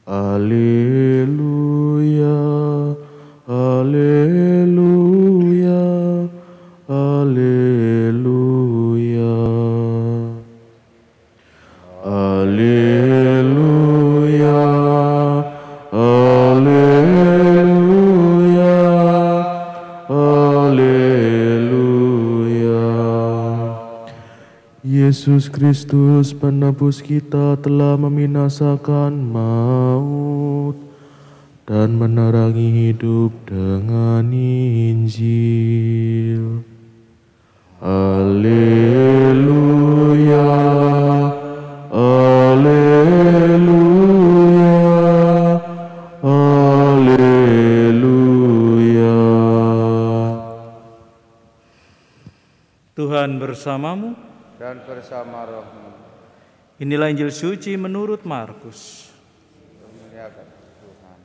Haleluya, haleluya, haleluya. Haleluya, haleluya, haleluya. Yesus Kristus penebus kita telah membinasakan maut dan menerangi hidup dengan Injil. Haleluya, haleluya, haleluya. Tuhan bersamamu dan bersama rohmu. Inilah Injil suci menurut Markus. Muliakan Tuhan.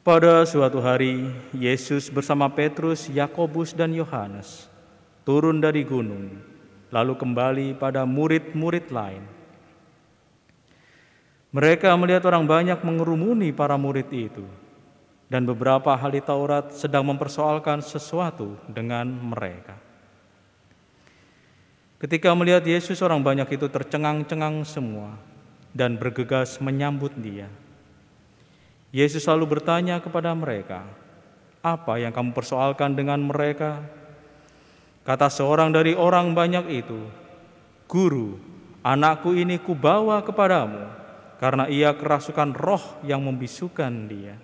Pada suatu hari, Yesus bersama Petrus, Yakobus, dan Yohanes turun dari gunung, lalu kembali pada murid-murid lain. Mereka melihat orang banyak mengerumuni para murid itu, dan beberapa ahli Taurat sedang mempersoalkan sesuatu dengan mereka. Ketika melihat Yesus, orang banyak itu tercengang-cengang semua dan bergegas menyambut Dia. Yesus lalu bertanya kepada mereka, "Apa yang kamu persoalkan dengan mereka?" Kata seorang dari orang banyak itu, "Guru, anakku ini kubawa kepadamu karena ia kerasukan roh yang membisukan dia.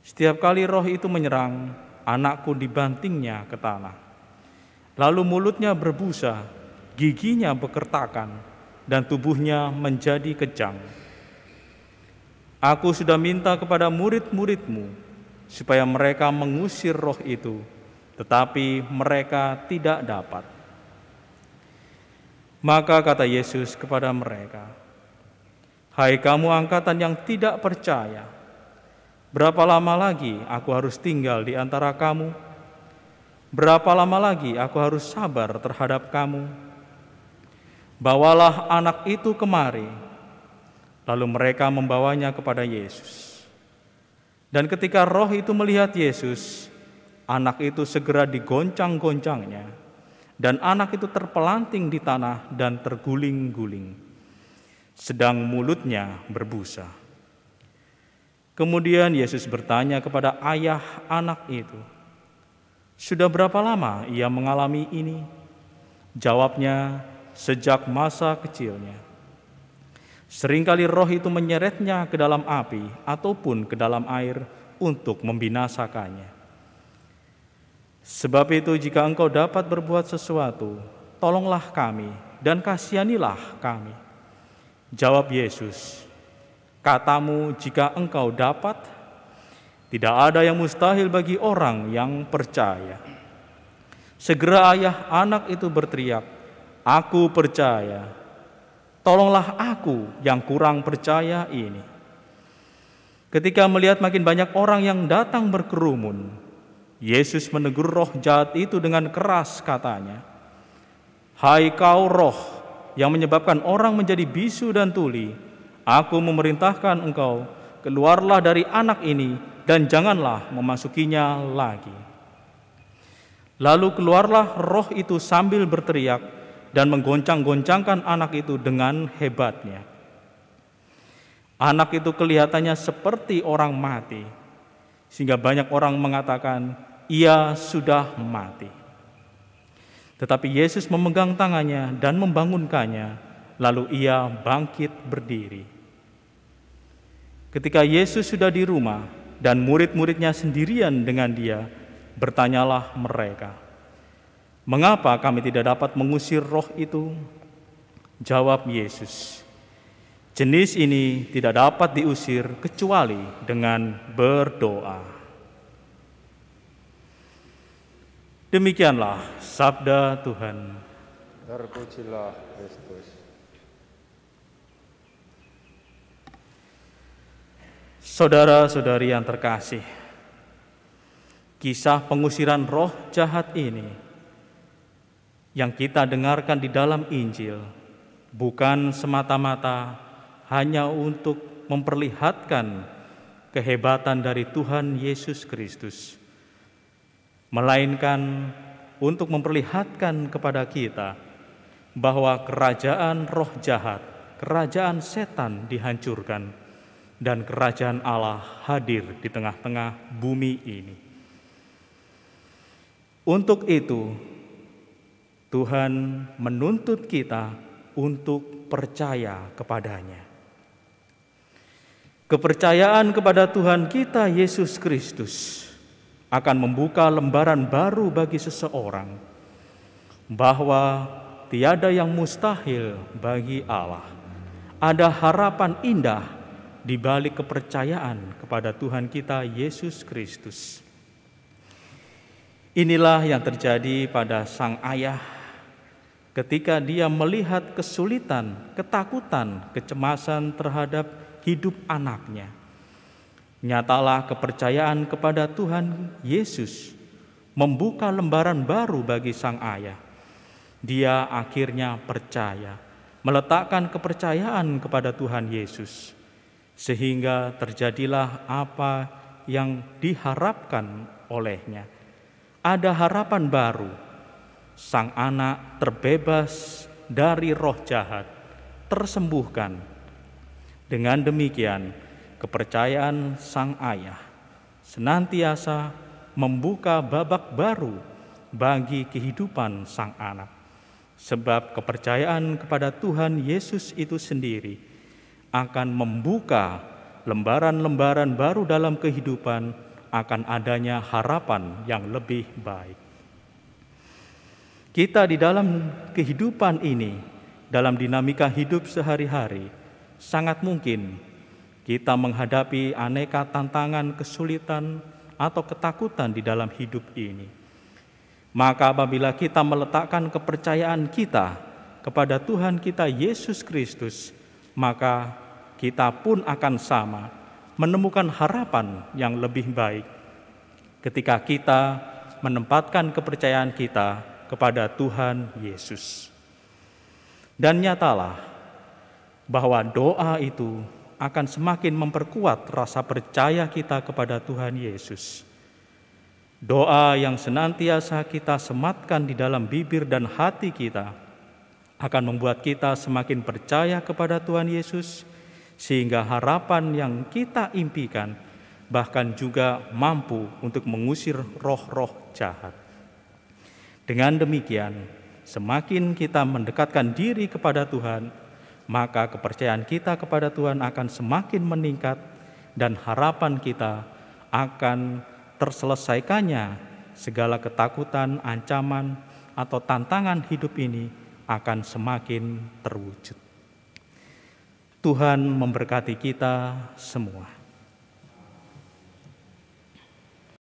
Setiap kali roh itu menyerang, anakku dibantingnya ke tanah. Lalu mulutnya berbusa, giginya bekertakan, dan tubuhnya menjadi kejang. Aku sudah minta kepada murid-muridmu supaya mereka mengusir roh itu, tetapi mereka tidak dapat." Maka kata Yesus kepada mereka, "Hai kamu angkatan yang tidak percaya, berapa lama lagi aku harus tinggal di antara kamu? Berapa lama lagi aku harus sabar terhadap kamu? Bawalah anak itu kemari." Lalu mereka membawanya kepada Yesus. Dan ketika roh itu melihat Yesus, anak itu segera digoncang-goncangnya, dan anak itu terpelanting di tanah dan terguling-guling, sedang mulutnya berbusa. Kemudian Yesus bertanya kepada ayah anak itu, "Sudah berapa lama ia mengalami ini?" Jawabnya, "Sejak masa kecilnya. Seringkali roh itu menyeretnya ke dalam api ataupun ke dalam air untuk membinasakannya. Sebab itu jika engkau dapat berbuat sesuatu, tolonglah kami dan kasihanilah kami." Jawab Yesus, "Katamu jika engkau dapat, tidak ada yang mustahil bagi orang yang percaya." Segera ayah anak itu berteriak, "Aku percaya. Tolonglah aku yang kurang percaya ini." Ketika melihat makin banyak orang yang datang berkerumun, Yesus menegur roh jahat itu dengan keras, katanya, "Hai kau roh yang menyebabkan orang menjadi bisu dan tuli, aku memerintahkan engkau, keluarlah dari anak ini dan janganlah memasukinya lagi." Lalu keluarlah roh itu sambil berteriak dan menggoncang-goncangkan anak itu dengan hebatnya. Anak itu kelihatannya seperti orang mati, sehingga banyak orang mengatakan, "Ia sudah mati." Tetapi Yesus memegang tangannya dan membangunkannya, lalu ia bangkit berdiri. Ketika Yesus sudah di rumah dan murid-muridnya sendirian dengan dia, bertanyalah mereka, "Mengapa kami tidak dapat mengusir roh itu?" Jawab Yesus, "Jenis ini tidak dapat diusir kecuali dengan berdoa." Demikianlah sabda Tuhan. Terpujilah Kristus. Saudara-saudari yang terkasih, kisah pengusiran roh jahat ini yang kita dengarkan di dalam Injil bukan semata-mata hanya untuk memperlihatkan kehebatan dari Tuhan Yesus Kristus, melainkan untuk memperlihatkan kepada kita bahwa kerajaan roh jahat, kerajaan setan dihancurkan, dan kerajaan Allah hadir di tengah-tengah bumi ini. Untuk itu, Tuhan menuntut kita untuk percaya kepadanya. Kepercayaan kepada Tuhan kita Yesus Kristus akan membuka lembaran baru bagi seseorang, bahwa tiada yang mustahil bagi Allah. Ada harapan indah di balik kepercayaan kepada Tuhan kita Yesus Kristus. Inilah yang terjadi pada sang ayah ketika dia melihat kesulitan, ketakutan, kecemasan terhadap hidup anaknya. Nyatalah kepercayaan kepada Tuhan Yesus membuka lembaran baru bagi sang ayah. Dia akhirnya percaya, meletakkan kepercayaan kepada Tuhan Yesus, sehingga terjadilah apa yang diharapkan olehnya. Ada harapan baru. Sang anak terbebas dari roh jahat, tersembuhkan. Dengan demikian, kepercayaan sang ayah senantiasa membuka babak baru bagi kehidupan sang anak. Sebab kepercayaan kepada Tuhan Yesus itu sendiri akan membuka lembaran-lembaran baru dalam kehidupan, akan adanya harapan yang lebih baik. Kita di dalam kehidupan ini, dalam dinamika hidup sehari-hari, sangat mungkin kita menghadapi aneka tantangan, kesulitan, atau ketakutan di dalam hidup ini. Maka apabila kita meletakkan kepercayaan kita kepada Tuhan kita Yesus Kristus, maka kita pun akan sama menemukan harapan yang lebih baik ketika kita menempatkan kepercayaan kita kepada Tuhan Yesus. Dan nyatalah bahwa doa itu akan semakin memperkuat rasa percaya kita kepada Tuhan Yesus. Doa yang senantiasa kita sematkan di dalam bibir dan hati kita akan membuat kita semakin percaya kepada Tuhan Yesus, sehingga harapan yang kita impikan bahkan juga mampu untuk mengusir roh-roh jahat. Dengan demikian, semakin kita mendekatkan diri kepada Tuhan, maka kepercayaan kita kepada Tuhan akan semakin meningkat, dan harapan kita akan terselesaikannya segala ketakutan, ancaman, atau tantangan hidup ini akan semakin terwujud. Tuhan memberkati kita semua.